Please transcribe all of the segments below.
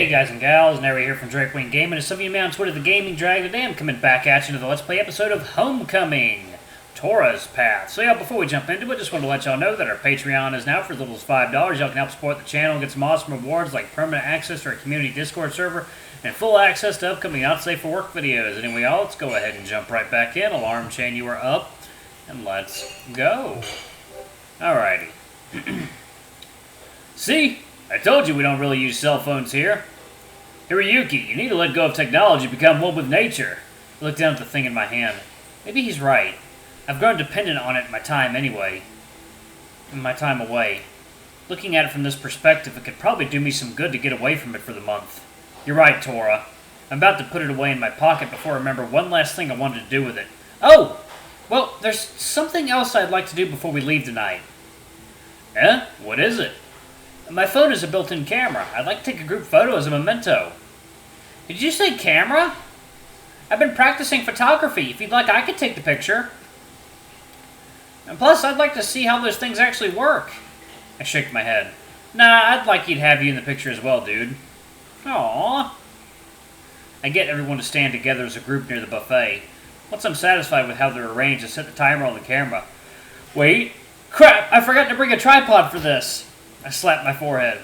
Hey guys and gals, Nary here from Drakewing Gaming, and some of you may on Twitter, the Gaming Drag, today I'm coming back at you to the Let's Play episode of Homecoming, Tora's Path. So yeah, before we jump into it, just want to let y'all know that our Patreon is now for as little as $5. Y'all can help support the channel and get some awesome rewards like permanent access to our community Discord server and full access to upcoming Not Safe for Work videos. Anyway, y'all, let's go ahead and jump right back in. Alarm chain, you are up, and let's go. Alrighty. See? I told you we don't really use cell phones here. Hiroyuki, you need to let go of technology and become one with nature. I looked down at the thing in my hand. Maybe he's right. I've grown dependent on it in my time anyway. In my time away. Looking at it from this perspective, it could probably do me some good to get away from it for the month. You're right, Tora. I'm about to put it away in my pocket before I remember one last thing I wanted to do with it. Oh! Well, there's something else I'd like to do before we leave tonight. Eh? What is it? My phone is a built-in camera. I'd like to take a group photo as a memento. Did you say camera? I've been practicing photography. If you'd like, I could take the picture. And plus, I'd like to see how those things actually work. I shake my head. Nah, I'd like you to have you in the picture as well, dude. Aww. I get everyone to stand together as a group near the buffet. Once I'm satisfied with how they're arranged, I set the timer on the camera. Wait. Crap! I forgot to bring a tripod for this. I slapped my forehead.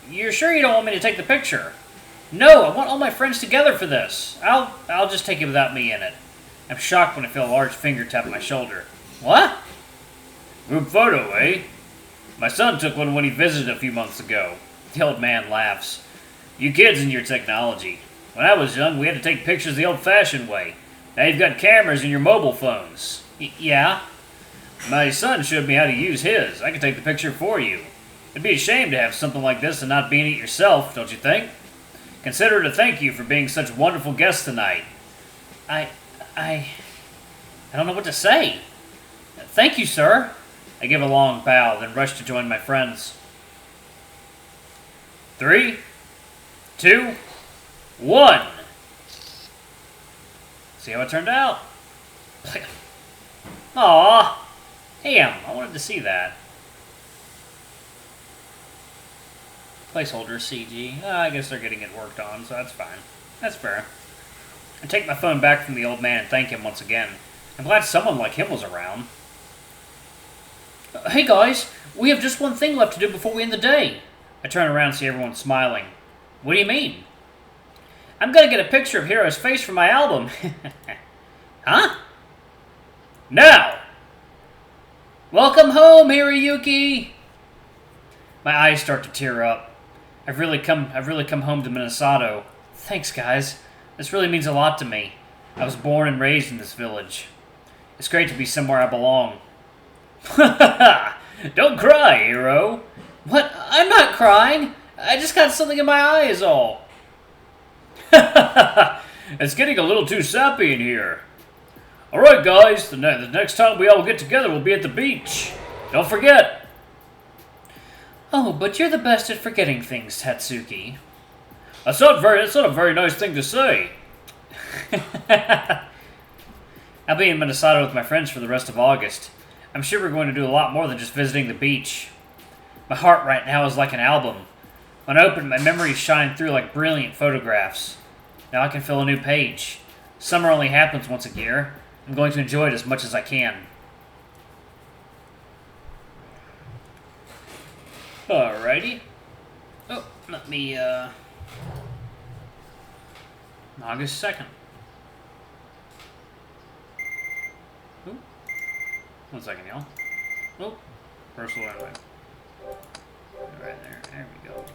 You're sure you don't want me to take the picture? No, I want all my friends together for this. I'll just take it without me in it. I'm shocked when I feel a large finger tap my shoulder. What? Group photo, eh? My son took one when he visited a few months ago. The old man laughs. You kids and your technology. When I was young, we had to take pictures the old-fashioned way. Now you've got cameras in your mobile phones. Yeah? My son showed me how to use his. I can take the picture for you. It'd be a shame to have something like this and not be in it yourself, don't you think? Consider it a thank you for being such wonderful guests tonight. I don't know what to say. Thank you, sir. I give a long bow, then rush to join my friends. 3, 2, 1. See how it turned out? Aww. Damn, I wanted to see that. Placeholder CG. I guess they're getting it worked on, so that's fine. That's fair. I take my phone back from the old man and thank him once again. I'm glad someone like him was around. Hey guys, we have just one thing left to do before we end the day. I turn around and see everyone smiling. What do you mean? I'm gonna get a picture of Hiro's face for my album. Huh? Now! Welcome home, Hiroyuki! My eyes start to tear up. I've really come home to Minado. Thanks, guys. This really means a lot to me. I was born and raised in this village. It's great to be somewhere I belong. Don't cry, Hiro. What? I'm not crying. I just got something in my eye is all. It's getting a little too sappy in here. Alright guys, the next time we all get together will be at the beach. Don't forget. Oh, but you're the best at forgetting things, Tatsuki. That's not a very nice thing to say. I'll be in Minado with my friends for the rest of August. I'm sure we're going to do a lot more than just visiting the beach. My heart right now is like an album. When I open it, my memories shine through like brilliant photographs. Now I can fill a new page. Summer only happens once a year. I'm going to enjoy it as much as I can. Alrighty. Oh, let me, August 2nd. Oh. 1 second, y'all. Oh. First one away. Right there. There we go.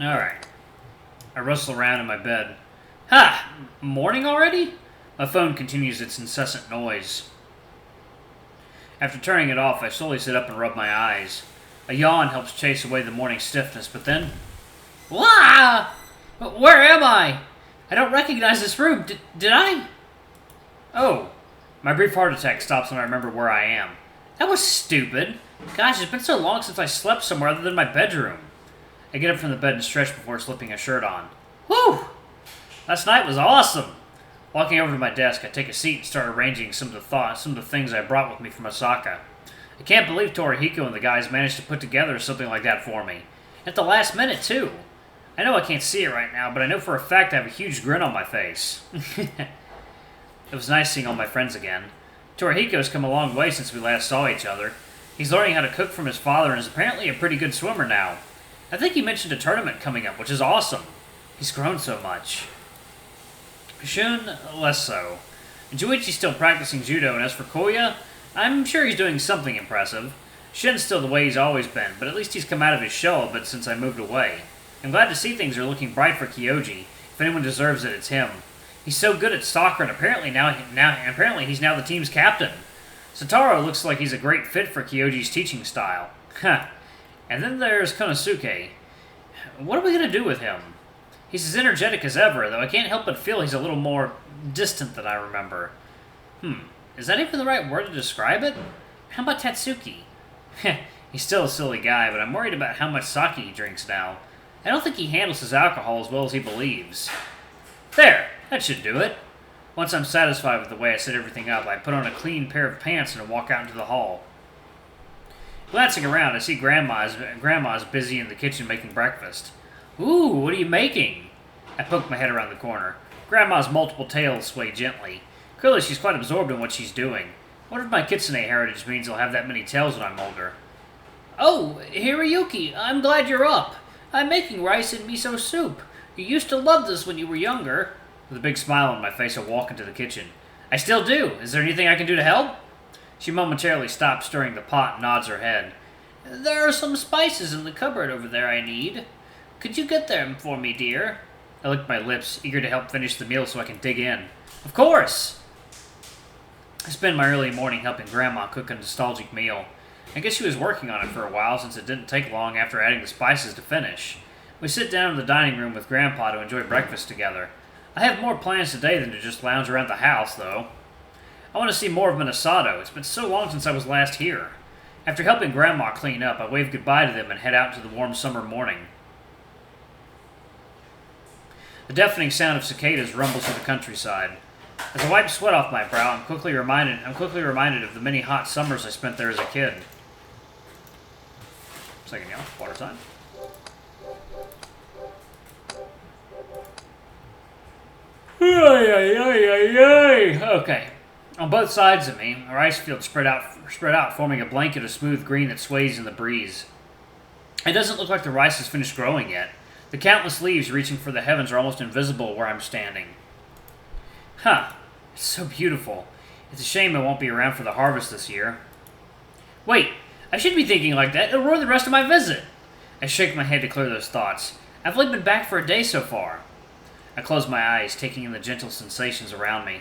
Alright. I rustle around in my bed. Ha! Morning already? My phone continues its incessant noise. After turning it off, I slowly sit up and rub my eyes. A yawn helps chase away the morning stiffness, but then... Wah! Where am I? I don't recognize this room. Did I? Oh. My brief heart attack stops when I remember where I am. That was stupid. Gosh, it's been so long since I slept somewhere other than my bedroom. I get up from the bed and stretch before slipping a shirt on. Whew! Last night was awesome! Walking over to my desk, I take a seat and start arranging some of the things I brought with me from Osaka. I can't believe Torihiko and the guys managed to put together something like that for me. At the last minute, too. I know I can't see it right now, but I know for a fact I have a huge grin on my face. It was nice seeing all my friends again. Torihiko's come a long way since we last saw each other. He's learning how to cook from his father and is apparently a pretty good swimmer now. I think he mentioned a tournament coming up, which is awesome. He's grown so much. Shun, less so. Juichi's still practicing judo, and as for Koya, I'm sure he's doing something impressive. Shin's still the way he's always been, but at least he's come out of his shell a bit since I moved away. I'm glad to see things are looking bright for Kyoji. If anyone deserves it, it's him. He's so good at soccer, and apparently he's now the team's captain. Sotaro looks like he's a great fit for Kyoji's teaching style. Huh. And then there's Konosuke. What are we going to do with him? He's as energetic as ever, though I can't help but feel he's a little more distant than I remember. Is that even the right word to describe it? How about Tatsuki? He's still a silly guy, but I'm worried about how much sake he drinks now. I don't think he handles his alcohol as well as he believes. There! That should do it. Once I'm satisfied with the way I set everything up, I put on a clean pair of pants and walk out into the hall. Glancing around, I see Grandma's busy in the kitchen making breakfast. Ooh, what are you making? I poke my head around the corner. Grandma's multiple tails sway gently. Clearly she's quite absorbed in what she's doing. I wonder if my kitsune heritage means I'll have that many tails when I'm older. Oh, Hiroyuki, I'm glad you're up. I'm making rice and miso soup. You used to love this when you were younger. With a big smile on my face, I walk into the kitchen. I still do. Is there anything I can do to help? She momentarily stops stirring the pot and nods her head. There are some spices in the cupboard over there I need. Could you get them for me, dear? I lick my lips, eager to help finish the meal so I can dig in. Of course! I spend my early morning helping Grandma cook a nostalgic meal. I guess she was working on it for a while since it didn't take long after adding the spices to finish. We sit down in the dining room with Grandpa to enjoy breakfast together. I have more plans today than to just lounge around the house, though. I want to see more of Minado. It's been so long since I was last here. After helping Grandma clean up, I wave goodbye to them and head out into the warm summer morning. The deafening sound of cicadas rumbles through the countryside. As I wipe sweat off my brow, I'm quickly reminded of the many hot summers I spent there as a kid. Second, y'all. Water time. Okay. On both sides of me, a rice field spread out, forming a blanket of smooth green that sways in the breeze. It doesn't look like the rice has finished growing yet. The countless leaves reaching for the heavens are almost invisible where I'm standing. Huh. It's so beautiful. It's a shame I won't be around for the harvest this year. Wait, I shouldn't be thinking like that. It'll ruin the rest of my visit. I shake my head to clear those thoughts. I've only been back for a day so far. I close my eyes, taking in the gentle sensations around me.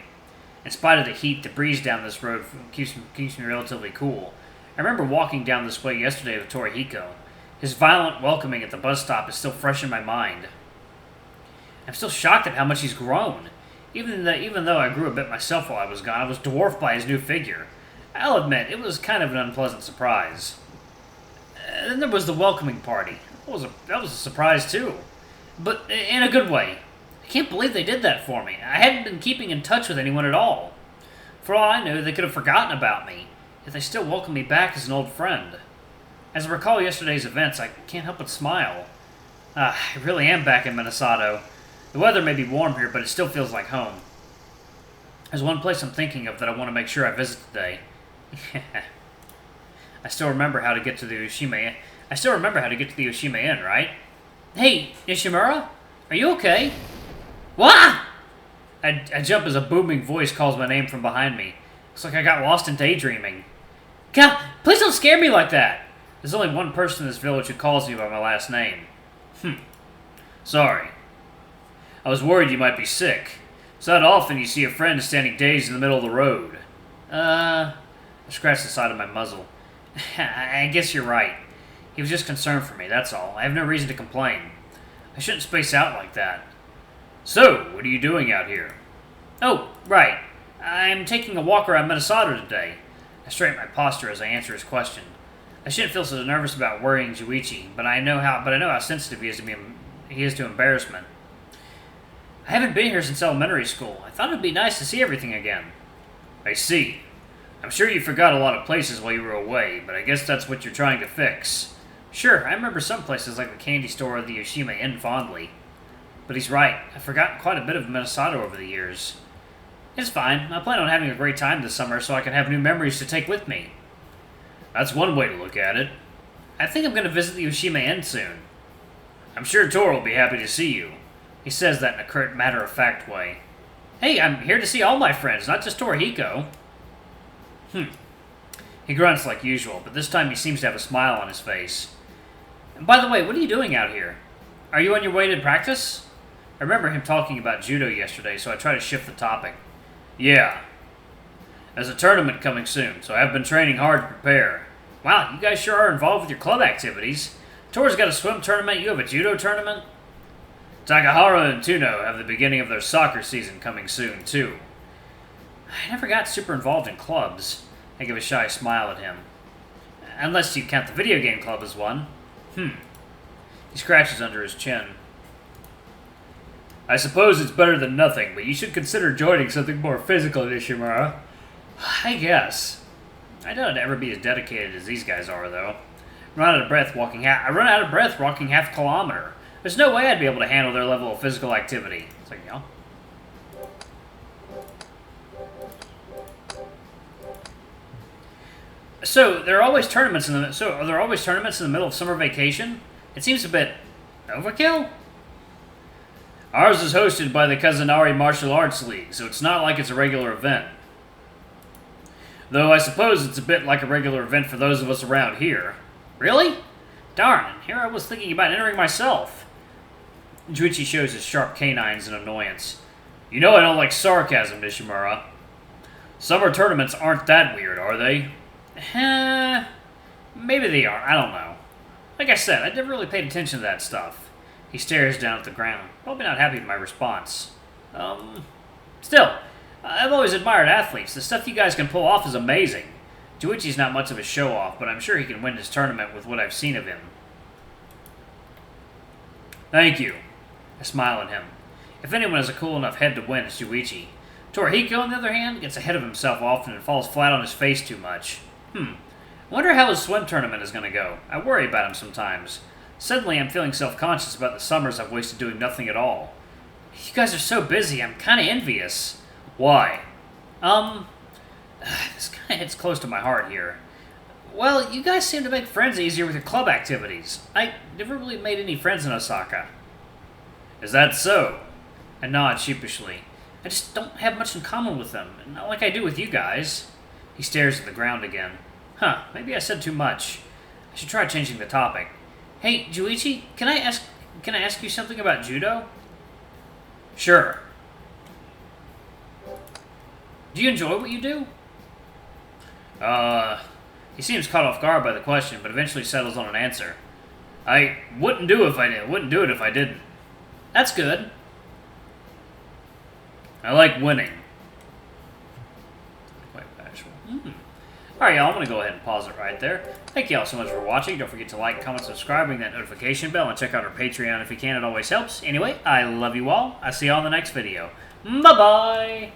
In spite of the heat, the breeze down this road keeps me relatively cool. I remember walking down this way yesterday with Torihiko. His violent welcoming at the bus stop is still fresh in my mind. I'm still shocked at how much he's grown. Even though I grew a bit myself while I was gone, I was dwarfed by his new figure. I'll admit, it was kind of an unpleasant surprise. Then there was the welcoming party. That was a surprise, too. But in a good way. I can't believe they did that for me. I hadn't been keeping in touch with anyone at all. For all I knew, they could have forgotten about me, yet they still welcomed me back as an old friend. As I recall yesterday's events, I can't help but smile. I really am back in Minado. The weather may be warm here, but it still feels like home. There's one place I'm thinking of that I want to make sure I visit today. I still remember how to get to the Yoshima Inn, right? Hey, Nishimura? Are you okay? Wah! I jump as a booming voice calls my name from behind me. Looks like I got lost in daydreaming. God, please don't scare me like that! There's only one person in this village who calls me by my last name. Sorry. I was worried you might be sick. It's not often you see a friend standing dazed in the middle of the road. I scratched the side of my muzzle. I guess you're right. He was just concerned for me, that's all. I have no reason to complain. I shouldn't space out like that. So, what are you doing out here? Oh, right. I'm taking a walk around Minado today. I straighten my posture as I answer his question. I shouldn't feel so nervous about worrying Juichi, but I know how sensitive he is to embarrassment. I haven't been here since elementary school. I thought it'd be nice to see everything again. I see. I'm sure you forgot a lot of places while you were away, but I guess that's what you're trying to fix. Sure, I remember some places like the candy store or the Yoshima Inn fondly. But he's right, I've forgotten quite a bit of Minnesota over the years. It's fine, I plan on having a great time this summer so I can have new memories to take with me. That's one way to look at it. I think I'm going to visit the Yoshima Inn soon. I'm sure Tor will be happy to see you. He says that in a curt, matter-of-fact way. Hey, I'm here to see all my friends, not just Torihiko. He grunts like usual, but this time he seems to have a smile on his face. And by the way, what are you doing out here? Are you on your way to practice? I remember him talking about judo yesterday, so I try to shift the topic. Yeah. There's a tournament coming soon, so I've been training hard to prepare. Wow, you guys sure are involved with your club activities. Tor's got a swim tournament, you have a judo tournament? Takahara and Tuno have the beginning of their soccer season coming soon, too. I never got super involved in clubs. I give a shy smile at him. Unless you count the video game club as one. He scratches under his chin. I suppose it's better than nothing, but you should consider joining something more physical, Nishimura. I guess. I doubt I'd ever be as dedicated as these guys are, though. I run out of breath walking half a kilometer. There's no way I'd be able to handle their level of physical activity. It's like, So there are always tournaments in the middle of summer vacation? It seems a bit overkill. Ours is hosted by the Kazanari Martial Arts League, so it's not like it's a regular event. Though I suppose it's a bit like a regular event for those of us around here. Really? Darn, here I was thinking about entering myself. Juichi shows his sharp canines in annoyance. You know I don't like sarcasm, Nishimura. Summer tournaments aren't that weird, are they? Maybe they are, I don't know. Like I said, I never really paid attention to that stuff. He stares down at the ground, probably not happy with my response. Still, I've always admired athletes. The stuff you guys can pull off is amazing. Juichi's not much of a show-off, but I'm sure he can win this tournament with what I've seen of him. Thank you. I smile at him. If anyone has a cool enough head to win, it's Juichi. Torihiko, on the other hand, gets ahead of himself often and falls flat on his face too much. Wonder how his swim tournament is going to go. I worry about him sometimes. Suddenly, I'm feeling self-conscious about the summers I've wasted doing nothing at all. You guys are so busy, I'm kind of envious. Why? This kind of hits close to my heart here. Well, you guys seem to make friends easier with your club activities. I never really made any friends in Osaka. Is that so? I nod sheepishly. I just don't have much in common with them, not like I do with you guys. He stares at the ground again. Maybe I said too much. I should try changing the topic. Hey, Juichi, can I ask you something about judo? Sure. Do you enjoy what you do? He seems caught off guard by the question, but eventually settles on an answer. I wouldn't do it if I didn't. That's good. I like winning. Quite bashful. Alright, y'all, I'm going to go ahead and pause it right there. Thank y'all so much for watching. Don't forget to like, comment, subscribe, ring that notification bell, and check out our Patreon if you can. It always helps. Anyway, I love you all. I'll see y'all in the next video. Bye-bye!